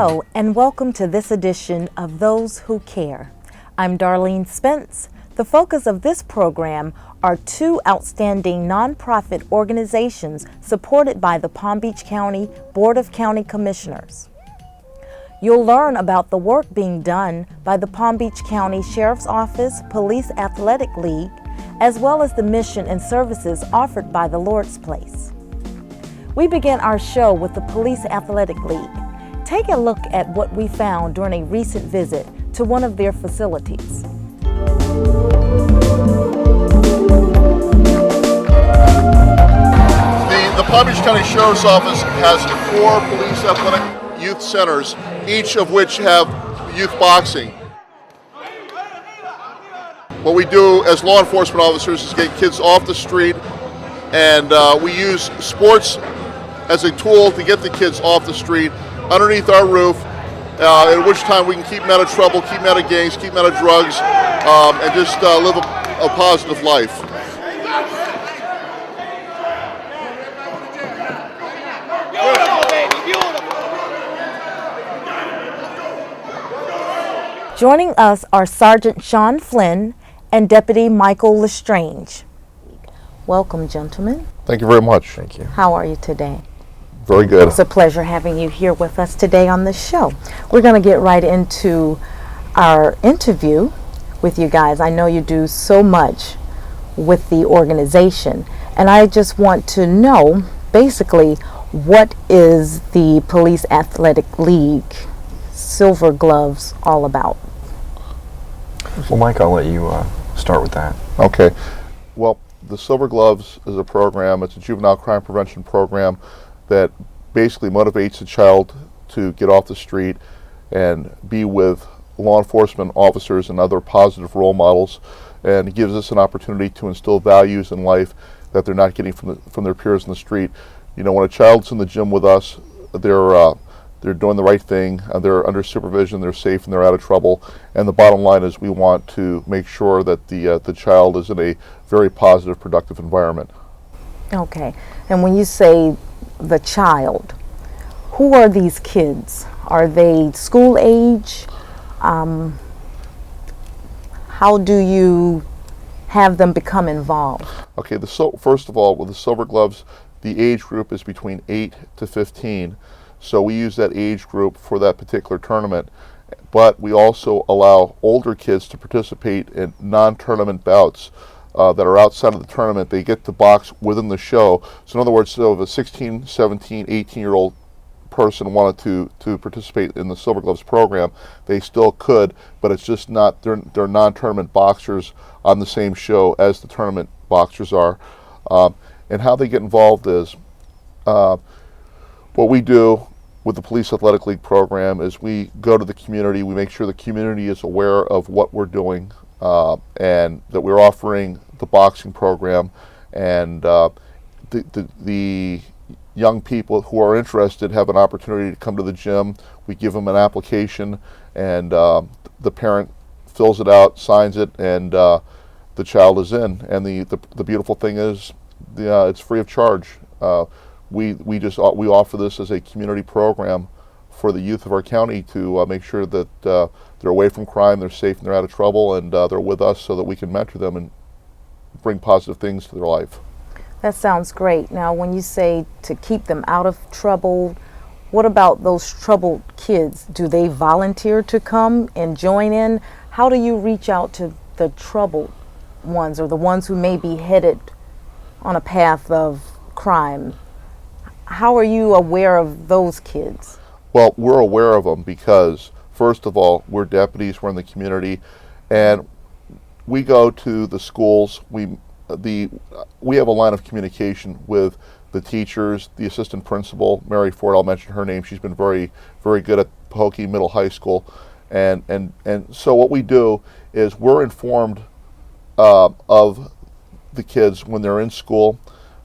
Hello, and welcome to this edition of Those Who Care. I'm Darlene Spence. The focus of this program are two outstanding nonprofit organizations supported by the Palm Beach County Board of County Commissioners. You'll learn about the work being done by the Palm Beach County Sheriff's Office Police Athletic League, as well as the mission and services offered by the Lord's Place. We begin our show with the Police Athletic League. Take a look at what we found during a recent visit to one of their facilities. The Palm Beach County Sheriff's Office has 4 police athletic youth centers, each of which have youth boxing. What we do as law enforcement officers is get kids off the street, and we use sports as a tool to get the kids off the street underneath our roof, at which time we can keep them out of trouble, keep them out of gangs, keep them out of drugs, and just live a positive life. Joining us are Sergeant Sean Flynn and Deputy Michael Lestrange. Welcome, gentlemen. Thank you very much. Thank you. How are you today? Very good. It's a pleasure having you here with us today on this show. We're going to get right into our interview with you guys. I know you do so much with the organization, and I just want to know, basically, what is the Police Athletic League Silver Gloves all about? Well, Mike, I'll let you start with that. Okay. Well, the Silver Gloves is a program. It's a juvenile crime prevention program that basically motivates a child to get off the street and be with law enforcement officers and other positive role models, and it gives us an opportunity to instill values in life that they're not getting from their peers in the street. You know, when a child's in the gym with us, they're doing the right thing, they're under supervision, they're safe, and they're out of trouble. And the bottom line is we want to make sure that the child is in a very positive, productive environment. Okay, and when you say the child, who are these kids? Are they school age? How do you have them become involved? Okay, first of all, with the Silver Gloves, the age group is between 8 to 15. So we use that age group for that particular tournament. But we also allow older kids to participate in non-tournament bouts that are outside of the tournament. They get to box within the show. So in other words, so if a 16, 17, 18-year-old person wanted to participate in the Silver Gloves program, they still could, but it's just not, they're non-tournament boxers on the same show as the tournament boxers are. And how they get involved is, what we do with the Police Athletic League program is we go to the community, we make sure the community is aware of what we're doing, and that we're offering the boxing program, and the young people who are interested have an opportunity to come to the gym. We give them an application, and the parent fills it out, signs it, and the child is in. And the beautiful thing is it's free of charge. We offer this as a community program for the youth of our county to make sure that they're away from crime, they're safe, and they're out of trouble, and they're with us so that we can mentor them and bring positive things to their life. That sounds great. Now, when you say to keep them out of trouble, what about those troubled kids? Do they volunteer to come and join in? How do you reach out to the troubled ones, or the ones who may be headed on a path of crime? How are you aware of those kids? Well, we're aware of them because, first of all, we're deputies, we're in the community, and we go to the schools. We have a line of communication with the teachers, the assistant principal, Mary Ford. I'll mention her name. She's been very, very good at Pahokee Middle High School, and so what we do is we're informed of the kids when they're in school,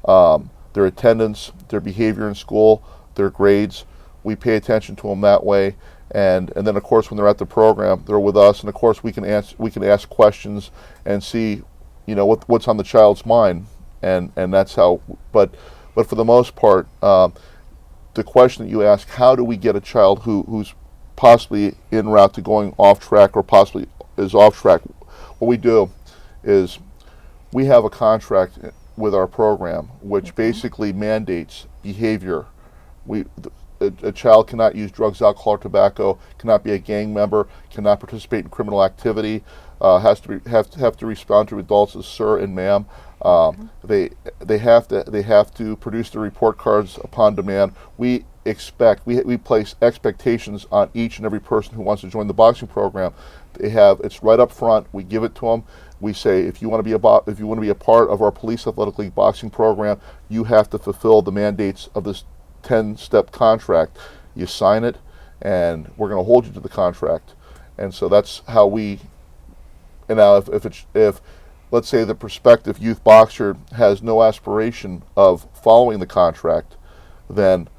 their attendance, their behavior in school, their grades. We pay attention to them that way, and then of course when they're at the program, they're with us, and of course we can ask questions and see, you know, what's on the child's mind, and that's how. But for the most part, the question that you ask, how do we get a child who's possibly en route to going off track or possibly is off track, what we do is we have a contract with our program which basically mandates behavior. A child cannot use drugs, alcohol, or tobacco, cannot be a gang member, cannot participate in criminal activity, have to respond to adults as sir and ma'am. They have to produce the report cards upon demand. We place expectations on each and every person who wants to join the boxing program. It's right up front. We give it to them. We say, if you want to be a part of our Police Athletic League boxing program, you have to fulfill the mandates of this 10-step contract. You sign it, and we're going to hold you to the contract. And so that's how we. And now, if let's say the prospective youth boxer has no aspiration of following the contract, then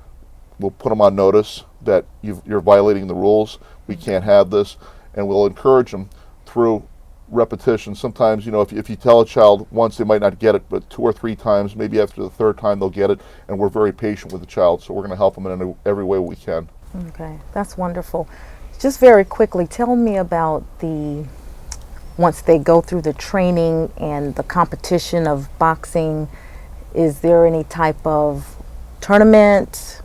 we'll put them on notice that you're violating the rules. We can't have this, and we'll encourage them through repetition. Sometimes, if you tell a child once, they might not get it, but 2 or 3 times, maybe after the 3rd time, they'll get it, and we're very patient with the child, so we're going to help them in every way we can. Okay, that's wonderful. Just very quickly, tell me about once they go through the training and the competition of boxing, is there any type of tournament?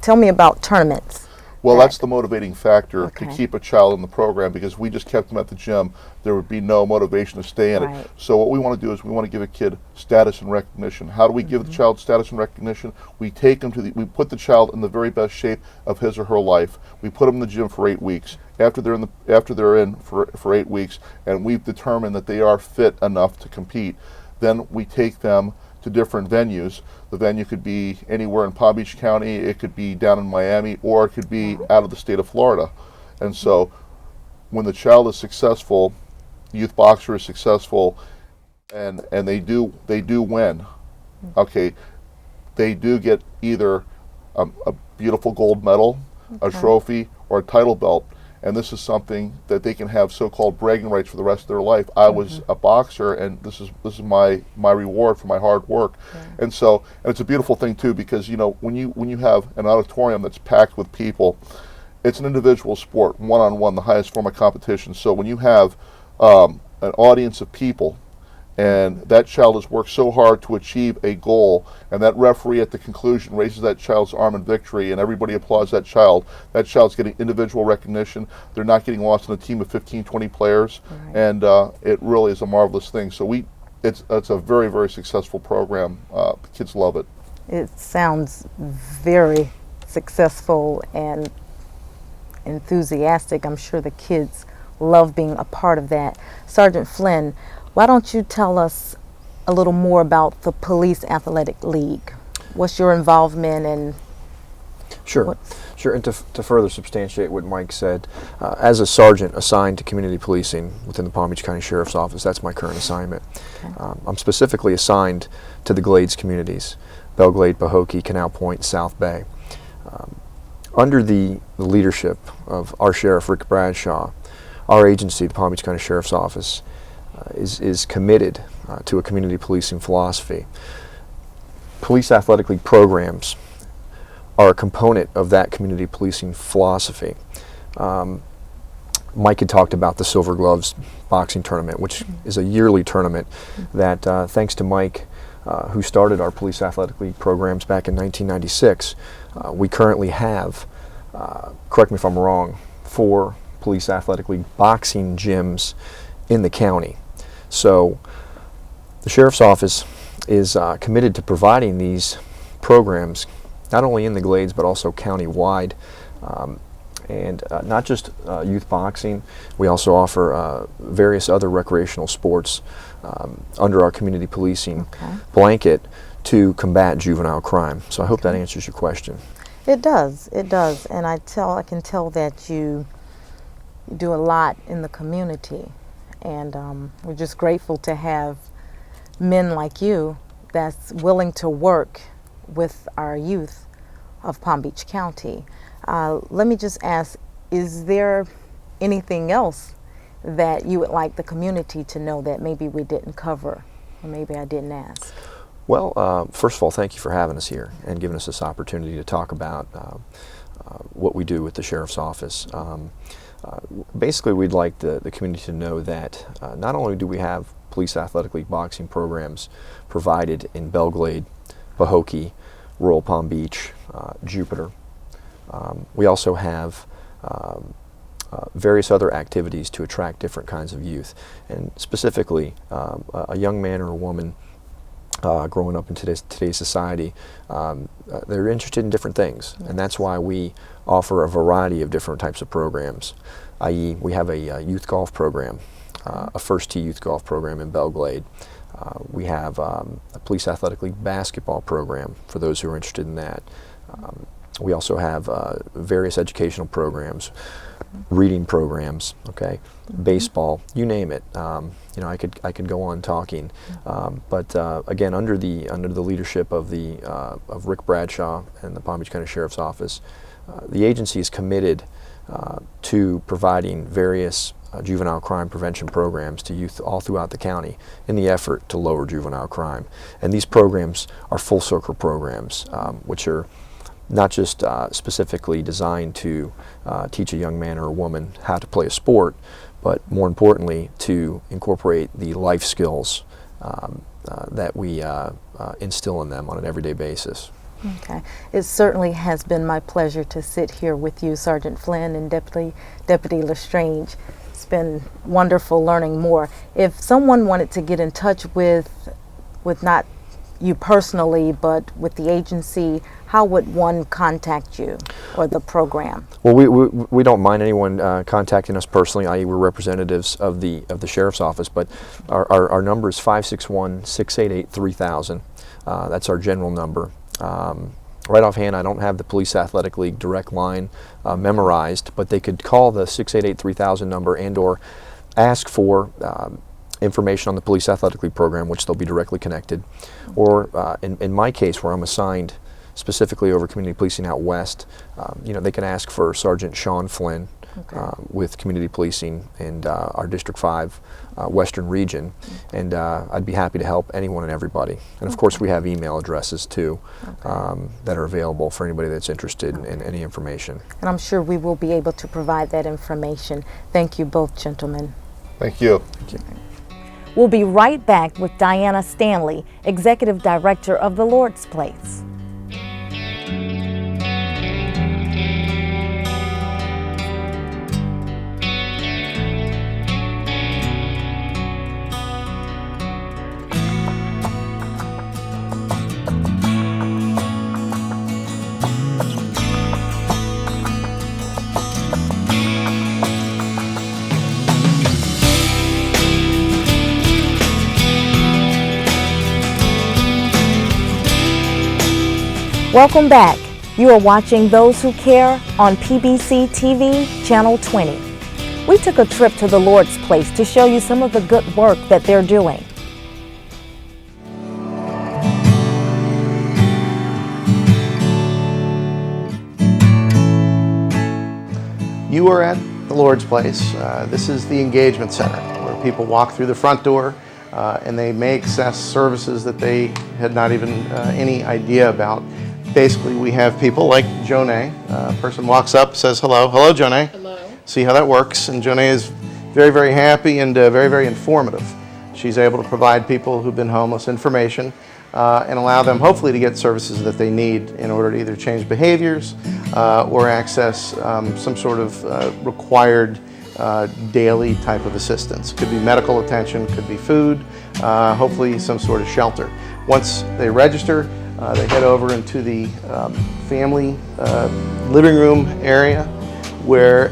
Tell me about tournaments. Well, that's the motivating factor to Okay. keep a child in the program, because we just kept them at the gym. There would be no motivation to stay in Right. it. So what we want to do is we want to give a kid status and recognition. How do we give the child status and recognition? We take them we put the child in the very best shape of his or her life. We put them in the gym for 8 weeks. After they're in for 8 weeks, and we've determined that they are fit enough to compete, then we take them to different venues. The venue could be anywhere in Palm Beach County, it could be down in Miami, or it could be out of the state of Florida. And so when the child is successful, youth boxer is successful, and they do win, okay, they do get either a beautiful gold medal, a trophy, or a title belt. And this is something that they can have so-called bragging rights for the rest of their life. I was a boxer, and this is my reward for my hard work. And so, and it's a beautiful thing too, because when you have an auditorium that's packed with people, it's an individual sport, one-on-one, the highest form of competition. So when you have an audience of people, and that child has worked so hard to achieve a goal, and that referee at the conclusion raises that child's arm in victory, and everybody applauds that child's getting individual recognition. They're not getting lost in a team of 15, 20 players, and it really is a marvelous thing. So it's a very, very successful program. The kids love it. It sounds very successful and enthusiastic. I'm sure the kids love being a part of that. Sergeant Flynn, why don't you tell us a little more about the Police Athletic League? What's your involvement in? Sure. And to further substantiate what Mike said, as a sergeant assigned to community policing within the Palm Beach County Sheriff's Office, that's my current assignment. Okay. I'm specifically assigned to the Glades communities, Belle Glade, Pahokee, Canal Point, South Bay. Under the leadership of our Sheriff Rick Bradshaw, our agency, the Palm Beach County Sheriff's Office, is committed to a community policing philosophy. Police Athletic League programs are a component of that community policing philosophy. Mike had talked about the Silver Gloves boxing tournament, which is a yearly tournament that, thanks to Mike, who started our Police Athletic League programs back in 1996, we currently have, correct me if I'm wrong, 4 Police Athletic League boxing gyms in the county. So the Sheriff's Office is committed to providing these programs not only in the Glades but also county-wide, and not just youth boxing. We also offer various other recreational sports under our community policing blanket to combat juvenile crime. So I hope that answers your question. It does, and I can tell that you do a lot in the community, and we're just grateful to have men like you that's willing to work with our youth of Palm Beach County. Let me just ask, is there anything else that you would like the community to know that maybe we didn't cover, or maybe I didn't ask? Well, first of all, thank you for having us here and giving us this opportunity to talk about what we do with the Sheriff's Office. Basically, we'd like the community to know that not only do we have Police Athletic League boxing programs provided in Belglade, Pahokee, Royal Palm Beach, Jupiter, we also have various other activities to attract different kinds of youth, and specifically a young man or a woman growing up in today's society, they're interested in different things, and that's why we offer a variety of different types of programs, i.e. we have a youth golf program, a First Tee youth golf program in Belglade. We have a Police Athletic League basketball program for those who are interested in that. We also have various educational programs, reading programs, okay, baseball, you name it. You know, I could go on talking, but again, under the leadership of Rick Bradshaw and the Palm Beach County Sheriff's Office, the agency is committed to providing various juvenile crime prevention programs to youth all throughout the county in the effort to lower juvenile crime. And these programs are full circle programs, which are not just specifically designed to teach a young man or a woman how to play a sport, but more importantly to incorporate the life skills that we instill in them on an everyday basis. Okay. It certainly has been my pleasure to sit here with you, Sergeant Flynn and Deputy Lestrange. It's been wonderful learning more. If someone wanted to get in touch with not you personally, but with the agency, how would one contact you or the program? Well, we don't mind anyone contacting us personally, i.e. we're representatives of the Sheriff's Office, but our number is 561-688-3000. That's our general number. Right offhand, I don't have the Police Athletic League direct line memorized, but they could call the 688-3000 number and or ask for information on the Police Athletic League program, which they'll be directly connected. Or in my case, where I'm assigned specifically over community policing out west, you know, they can ask for Sergeant Sean Flynn, okay, with community policing and our District 5 Western region, and I'd be happy to help anyone and everybody. And of course we have email addresses too, okay, that are available for anybody that's interested in any information. And I'm sure we will be able to provide that information. Thank you both, gentlemen. Thank you. Thank you. We'll be right back with Diana Stanley, Executive Director of the Lord's Place. Welcome back. You are watching Those Who Care on PBC TV, Channel 20. We took a trip to the Lord's Place to show you some of the good work that they're doing. You are at the Lord's Place. This is the engagement center where people walk through the front door and they may access services that they had not even any idea about. Basically, we have people like Jonay. A person walks up, says hello. Hello, Jonay. Hello. See how that works. And Jonay is very, very happy and very, very informative. She's able to provide people who've been homeless information and allow them hopefully to get services that they need in order to either change behaviors or access some sort of required daily type of assistance. Could be medical attention, could be food, hopefully some sort of shelter. Once they register, they head over into the family living room area where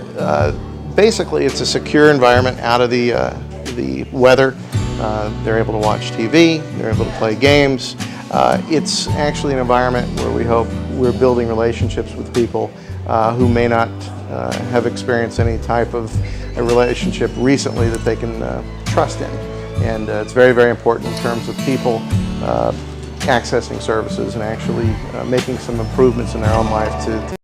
basically it's a secure environment out of the weather. They're able to watch TV, they're able to play games. It's actually an environment where we hope we're building relationships with people who may not have experienced any type of a relationship recently that they can trust in. And it's very, very important in terms of people accessing services and actually making some improvements in their own life to